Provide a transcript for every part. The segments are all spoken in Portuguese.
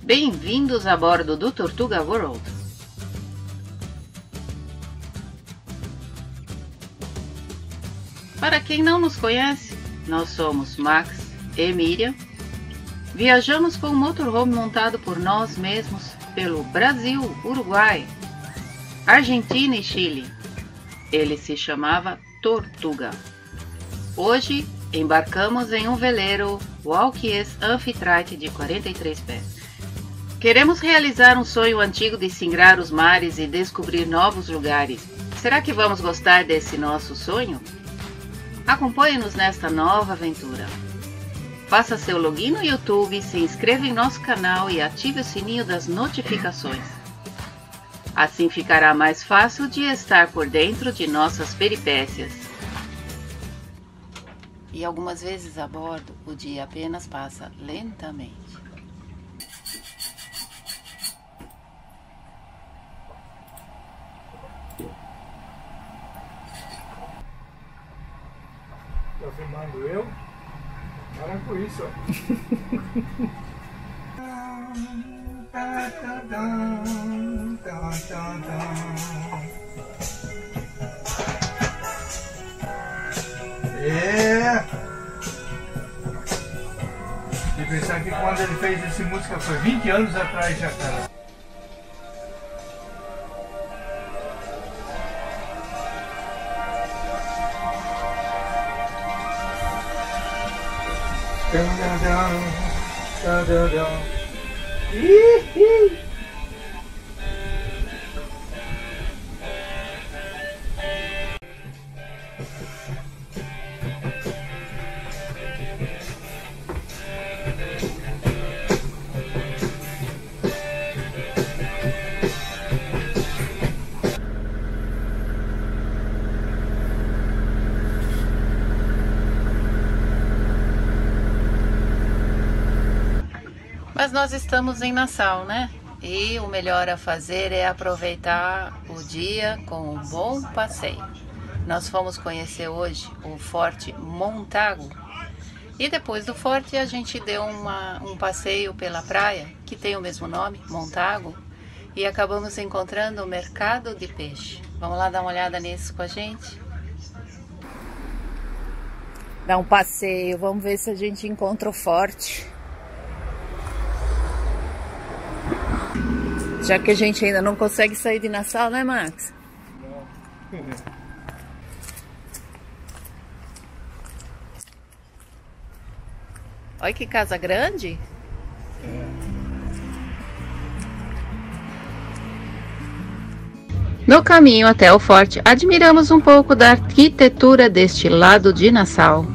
Bem-vindos a bordo do Tortuga World. Para quem não nos conhece, nós somos Max e Miriam. Viajamos com um motorhome montado por nós mesmos pelo Brasil, Uruguai, Argentina e Chile. Ele se chamava Tortuga. Hoje embarcamos em um veleiro Walkies Amphitrite de 43 pés. Queremos realizar um sonho antigo de singrar os mares e descobrir novos lugares. Será que vamos gostar desse nosso sonho? Acompanhe-nos nesta nova aventura. Faça seu login no YouTube, se inscreva em nosso canal e ative o sininho das notificações. Assim ficará mais fácil de estar por dentro de nossas peripécias. E algumas vezes a bordo, o dia apenas passa lentamente. Tá filmando eu? Para com isso, ó. É. E pensar que quando ele fez essa música foi 20 anos atrás já, cara. Mas nós estamos em Nassau, né? E o melhor a fazer é aproveitar o dia com um bom passeio. Nós fomos conhecer hoje o Forte Montagu. E depois do forte a gente deu um passeio pela praia, que tem o mesmo nome, Montagu. E acabamos encontrando o mercado de peixe. Vamos lá dar uma olhada nisso com a gente? Dar um passeio, vamos ver se a gente encontra o forte. Já que a gente ainda não consegue sair de Nassau, né, Max? Não. Olha que casa grande. No caminho até o forte, admiramos um pouco da arquitetura deste lado de Nassau.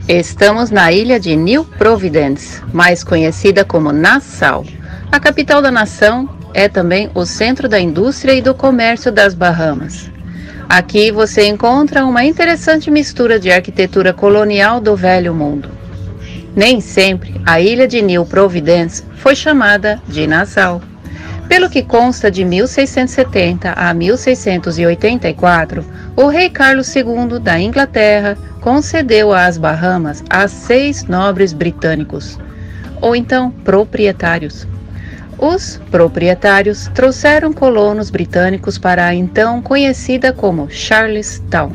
Estamos na ilha de New Providence, mais conhecida como Nassau. A capital da nação é também o centro da indústria e do comércio das Bahamas. Aqui você encontra uma interessante mistura de arquitetura colonial do Velho Mundo. Nem sempre a ilha de New Providence foi chamada de Nassau. Pelo que consta de 1670 a 1684, o rei Carlos II da Inglaterra concedeu às Bahamas a 6 nobres britânicos, ou então proprietários. Os proprietários trouxeram colonos britânicos para a então conhecida como Charlestown.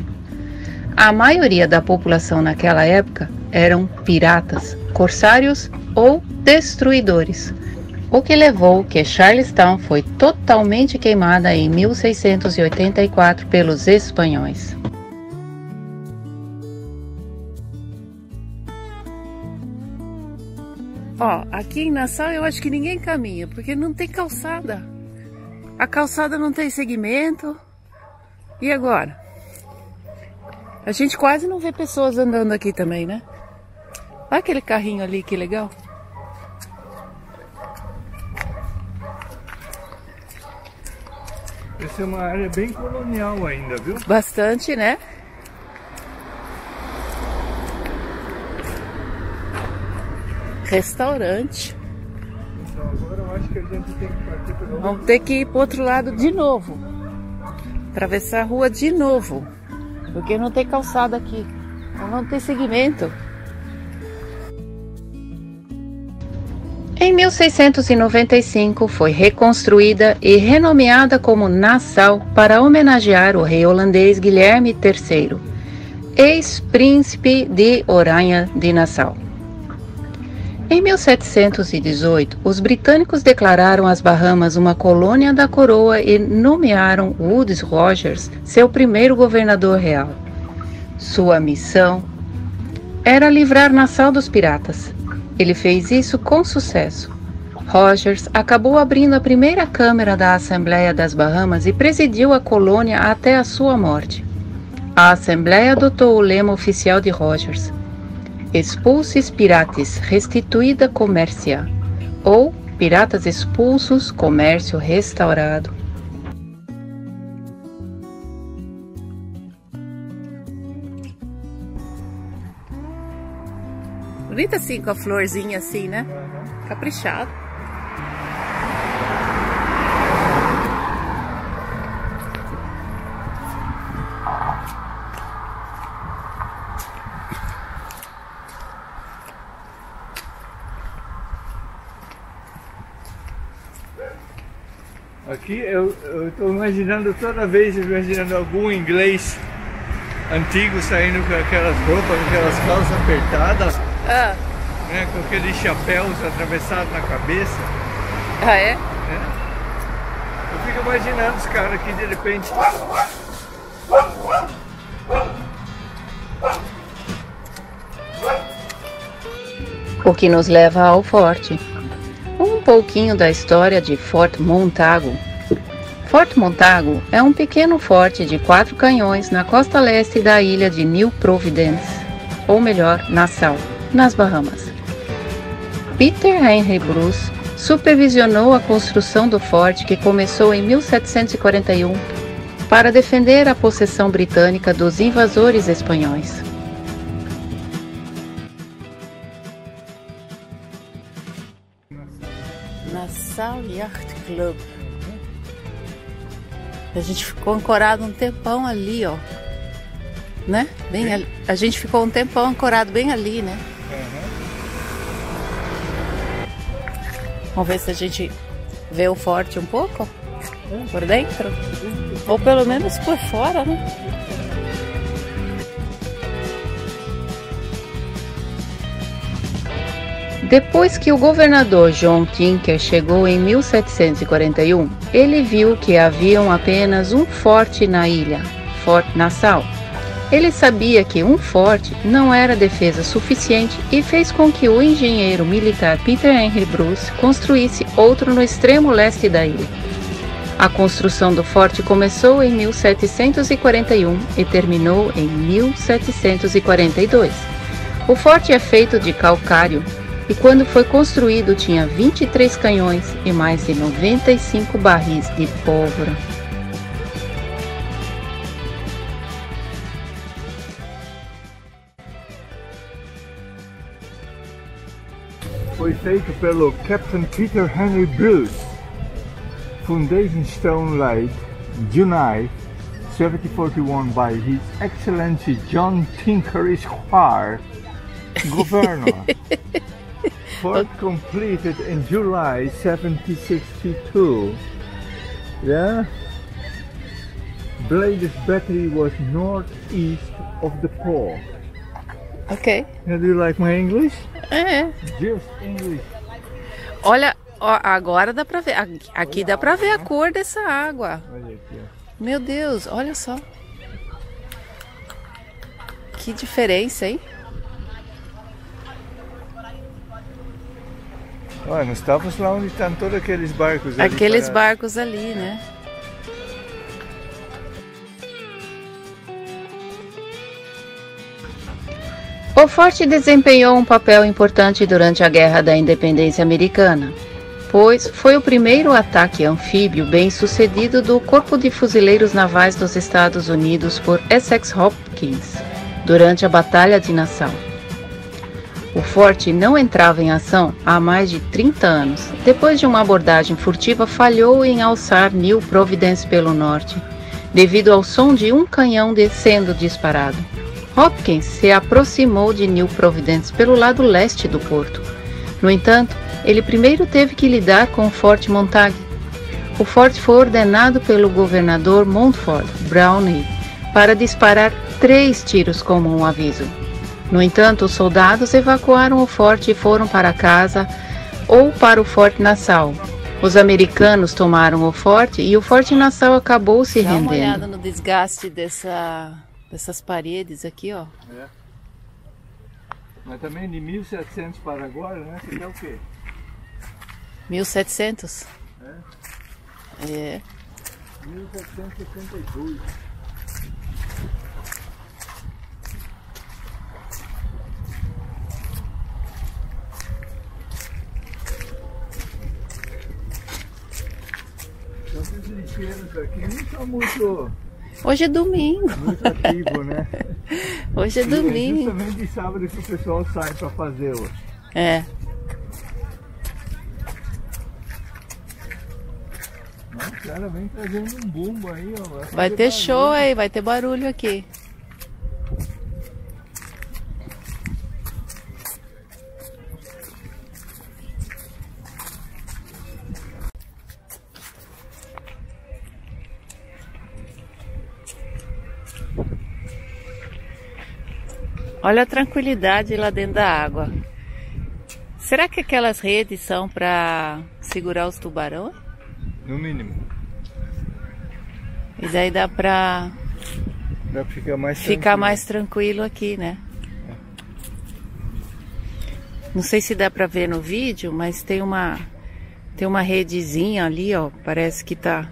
A maioria da população naquela época eram piratas, corsários ou destruidores, o que levou que Charlestown foi totalmente queimada em 1684 pelos espanhóis. Ó, aqui em Nassau eu acho que ninguém caminha, porque não tem calçada. A calçada não tem segmento. E agora? A gente quase não vê pessoas andando aqui também, né? Olha aquele carrinho ali, que legal. Essa é uma área bem colonial ainda, viu? Bastante, né? Restaurante. Então agora eu acho que a gente tem que partir pelo... Vamos ter que ir pro outro lado de novo. Atravessar a rua de novo. Porque não tem calçada aqui. Não tem segmento. Em Em 1695 foi reconstruída e renomeada como Nassau para homenagear o rei holandês Guilherme III, ex-príncipe de Oranha de Nassau. Em 1718, os britânicos declararam as Bahamas uma colônia da coroa e nomearam Woodes Rogers seu primeiro governador real. Sua missão era livrar Nassau dos piratas. Ele fez isso com sucesso. Rogers acabou abrindo a primeira Câmara da Assembleia das Bahamas e presidiu a colônia até a sua morte. A Assembleia adotou o lema oficial de Rogers: Expulsis Pirates Restituida Commercia, ou Piratas Expulsos, Comércio Restaurado. Bonita assim, com a florzinha assim, né? Caprichado. Aqui eu estou imaginando toda vez, imaginando algum inglês antigo saindo com aquelas roupas, com aquelas calças apertadas, né, com aqueles chapéus atravessados na cabeça. Ah, é? Eu fico imaginando os caras aqui de repente. O que nos leva ao forte. Um pouquinho da história de Fort Montagu. Fort Montagu é um pequeno forte de 4 canhões na costa leste da ilha de New Providence, ou melhor, Nassau, nas Bahamas. Peter Henry Bruce supervisionou a construção do forte, que começou em 1741, para defender a possessão britânica dos invasores espanhóis. Nassau Yacht Club. A gente ficou ancorado um tempão ali, ó. Né? Bem ali. A gente ficou um tempão ancorado bem ali, né? Vamos ver se a gente vê o forte um pouco por dentro. Ou pelo menos por fora, né? Depois que o governador John Tinker chegou em 1741, ele viu que haviam apenas um forte na ilha, Fort Nassau. Ele sabia que um forte não era defesa suficiente e fez com que o engenheiro militar Peter Henry Bruce construísse outro no extremo leste da ilha. A construção do forte começou em 1741 e terminou em 1742. O forte é feito de calcário e quando foi construído tinha 23 canhões e mais de 95 barris de pólvora. Foi feito pelo Captain Peter Henry Bruce. Foundation stone laid July 1741 by His Excellency John Tinker Esquire, Governor. Fort completed in July 1762. Yeah. Blade's battery was northeast of the port. Ok. Do you like my English? É. Just English. Olha, ó, agora dá pra ver. Aqui dá pra ver a cor dessa água. Olha aqui, ó. Meu Deus, olha só. Que diferença, hein? Olha, nós estávamos lá onde estão todos aqueles barcos ali. Aqueles barcos ali, né? O forte desempenhou um papel importante durante a Guerra da Independência Americana, pois foi o primeiro ataque anfíbio bem-sucedido do Corpo de Fuzileiros Navais dos Estados Unidos por Essex Hopkins, durante a Batalha de Nassau. O forte não entrava em ação há mais de 30 anos. Depois de uma abordagem furtiva, falhou em alçar New Providence pelo norte, devido ao som de um canhão sendo disparado. Hopkins se aproximou de New Providence pelo lado leste do porto. No entanto, ele primeiro teve que lidar com o Forte Montague. O forte foi ordenado pelo governador Montfort, Browne, para disparar 3 tiros como um aviso. No entanto, os soldados evacuaram o forte e foram para casa ou para o Forte Nassau. Os americanos tomaram o forte e o Forte Nassau acabou se rendendo. Dá uma olhada no desgaste dessas paredes aqui, ó. É. Mas também de 1700 para agora, né? Você quer o quê? 1700? É. 1772. Então esses lixeiros aqui não são muito... Hoje é domingo. Muito ativo, né? Hoje é domingo. É justamente de sábado que o pessoal sai para fazer hoje. É. O cara vem trazendo um bumbo aí, ó. Vai ter show aí, vai ter barulho aqui. Olha a tranquilidade lá dentro da água. Será que aquelas redes são para segurar os tubarões? No mínimo. E daí dá pra ficar mais tranquilo aqui, né? Não sei se dá pra ver no vídeo, mas tem uma redezinha ali, ó. Parece que tá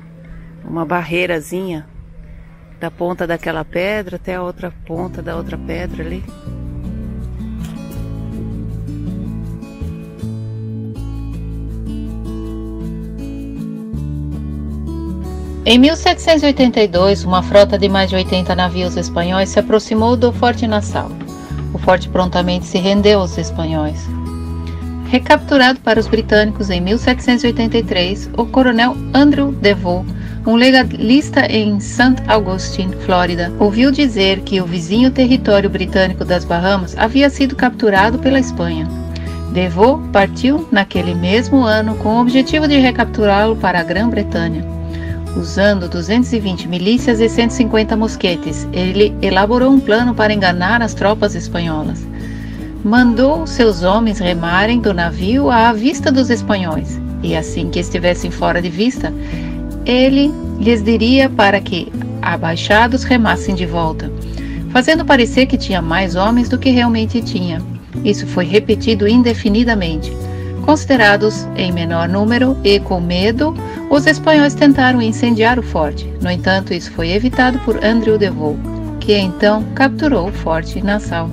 uma barreirazinha da ponta daquela pedra até a outra ponta da outra pedra ali. Em 1782, uma frota de mais de 80 navios espanhóis se aproximou do Forte Nassau. O forte prontamente se rendeu aos espanhóis. Recapturado para os britânicos em 1783, o coronel Andrew Devoe, um legalista em St. Augustine, Flórida, ouviu dizer que o vizinho território britânico das Bahamas havia sido capturado pela Espanha. Devoe partiu naquele mesmo ano com o objetivo de recapturá-lo para a Grã-Bretanha. Usando 220 milícias e 150 mosquetes, ele elaborou um plano para enganar as tropas espanholas. Mandou seus homens remarem do navio à vista dos espanhóis, e assim que estivessem fora de vista, ele lhes diria para que, abaixados, remassem de volta, fazendo parecer que tinha mais homens do que realmente tinha. Isso foi repetido indefinidamente. Considerados em menor número e com medo, os espanhóis tentaram incendiar o forte. No entanto, isso foi evitado por Andrew Devoe, que então capturou o Forte Nassau.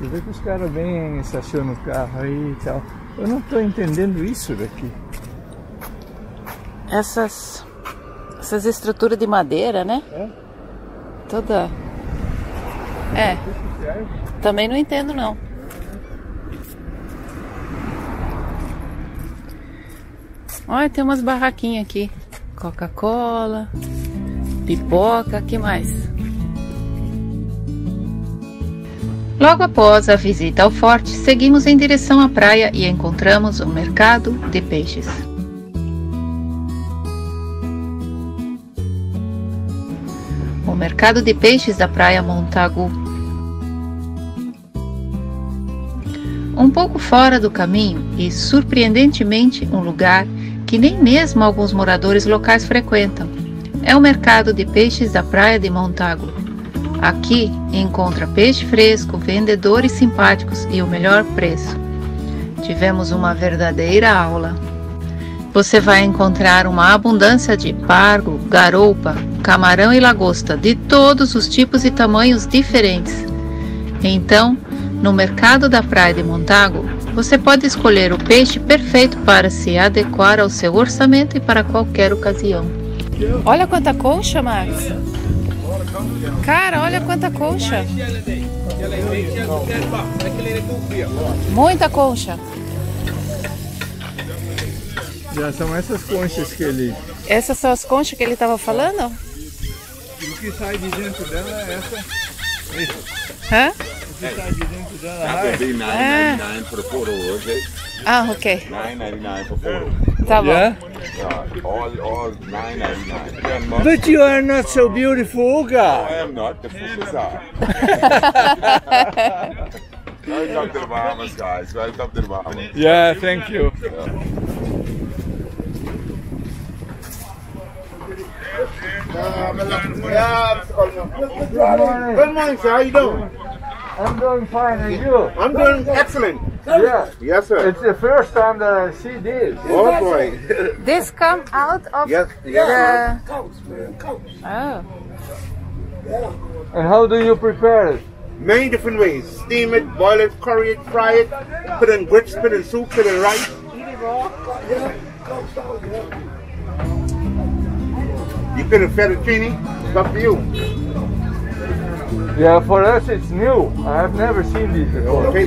Você vê que os caras vêm, estacionam o carro aí e tal. Eu não estou entendendo isso daqui. Essas estruturas de madeira, né? É? Toda... É. Também não entendo, não. Olha, tem umas barraquinhas aqui. Coca-Cola, pipoca, que mais? Logo após a visita ao forte, seguimos em direção à praia e encontramos o mercado de peixes. O mercado de peixes da praia Montagu. Um pouco fora do caminho e, surpreendentemente, um lugar que nem mesmo alguns moradores locais frequentam. É o mercado de peixes da praia de Montagu. Aqui encontra peixe fresco, vendedores simpáticos e o melhor preço. Tivemos uma verdadeira aula. Você vai encontrar uma abundância de pargo, garoupa, camarão e lagosta, de todos os tipos e tamanhos diferentes. Então, no mercado da Praia de Montagu, você pode escolher o peixe perfeito para se adequar ao seu orçamento e para qualquer ocasião. Olha quanta concha, Max! Cara, olha quanta concha! Muita concha! Já são essas conchas que ele... Essas são as conchas que ele estava falando? O que sai de dentro dela é essa... Isso. Hã? O que sai de dentro dela That would be $9.99 for the photo, okay? Ah, ok. $9.99 for photo. Tá bom. Yeah? All $9.99. But you are not so beautiful, I guy. am not. The fishes are. Welcome to the Bahamas, guys. Welcome to the Bahamas. Yeah, thank you. Good morning, sir. How you doing? I'm doing fine, and you? I'm doing excellent. Yeah. Yes, sir. It's the first time that I see this. Oh boy. This come out of Yes. the... Oh. And how do you prepare it? Many different ways. Steam it, boil it, curry it, fry it, put in grits, put in soup, put in rice. You put in fettuccine. It's up to you. Yeah, for us it's new. I have never seen this before. Okay.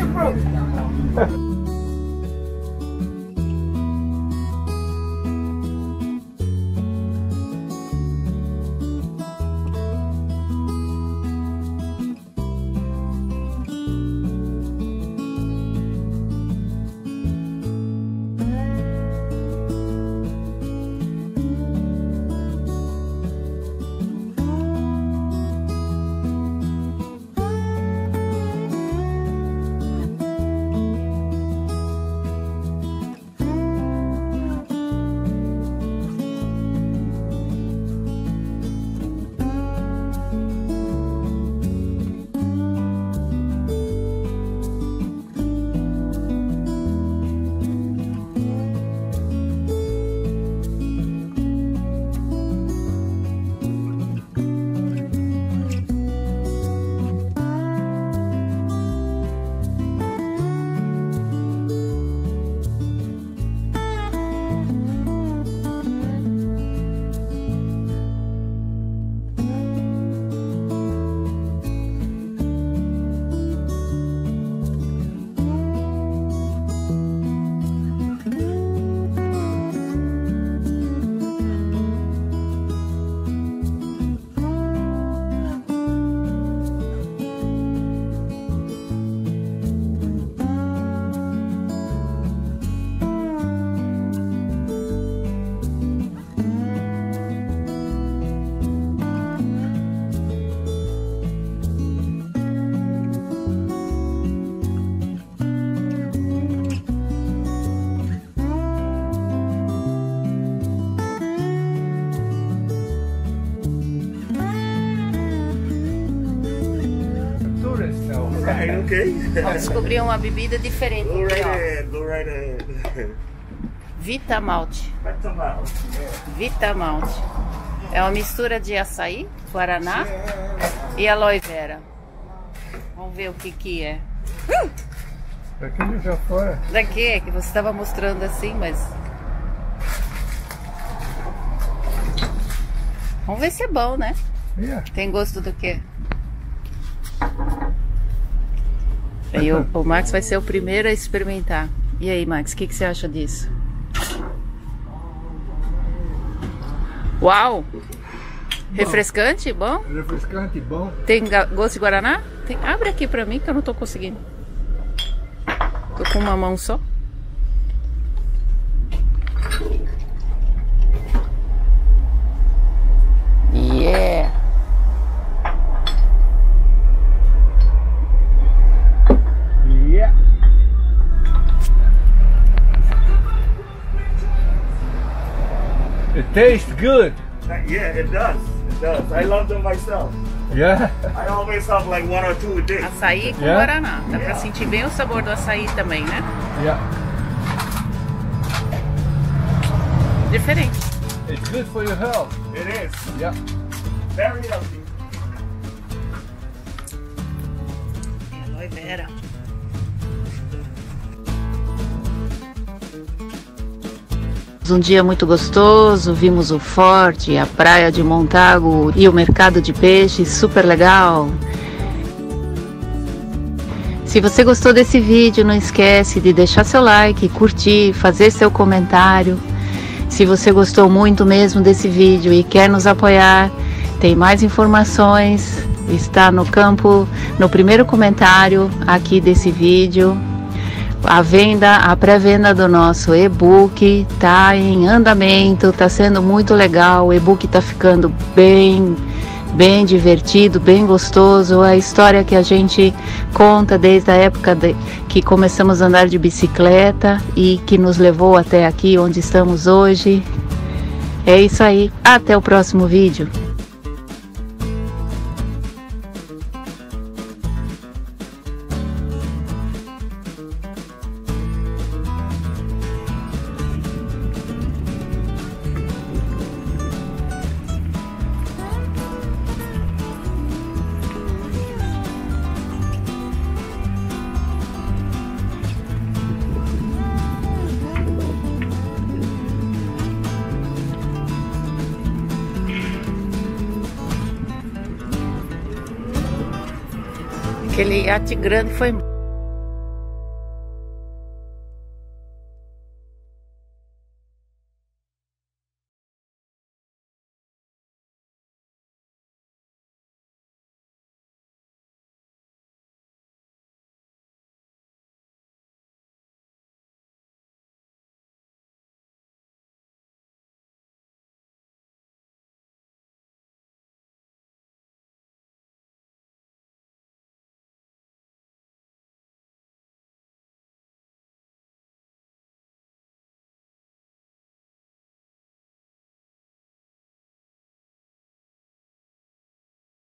Okay. Vamos descobrir uma bebida diferente Go aqui, right ó. ahead. Go right ahead. Vita Malte. Vita Malte. É uma mistura de açaí, guaraná e aloe vera. Vamos ver o que que é. Daqui já fora. Daqui é que você estava mostrando assim, mas... Vamos ver se é bom, né? Yeah. Tem gosto do quê? E o Max vai ser o primeiro a experimentar. E aí, Max, o que você acha disso? Uau! Refrescante, bom? Refrescante, bom. Tem gosto de guaraná? Tem... Abre aqui pra mim que eu não tô conseguindo. Tô com uma mão só. Yeah! Yeah. It tastes good. Yeah, it does. It does. I love them myself. Yeah. I always have like one or two a day. Açaí com Yeah. guaraná. Dá pra sentir bem o sabor do açaí também, né? Yeah. Diferente. It's good for your health. It is. Yeah. Very healthy. Aloe vera. Um dia muito gostoso, vimos o forte, a praia de Montagu e o mercado de peixes, super legal. Se você gostou desse vídeo, não esquece de deixar seu like, curtir, fazer seu comentário. Se você gostou muito mesmo desse vídeo e quer nos apoiar, tem mais informações, está no campo, no primeiro comentário aqui desse vídeo. A pré-venda do nosso e-book está em andamento, está sendo muito legal. O e-book está ficando bem divertido, bem gostoso. A história que a gente conta desde a época que começamos a andar de bicicleta e que nos levou até aqui onde estamos hoje. É isso aí, até o próximo vídeo. Aquele iate grande foi embora.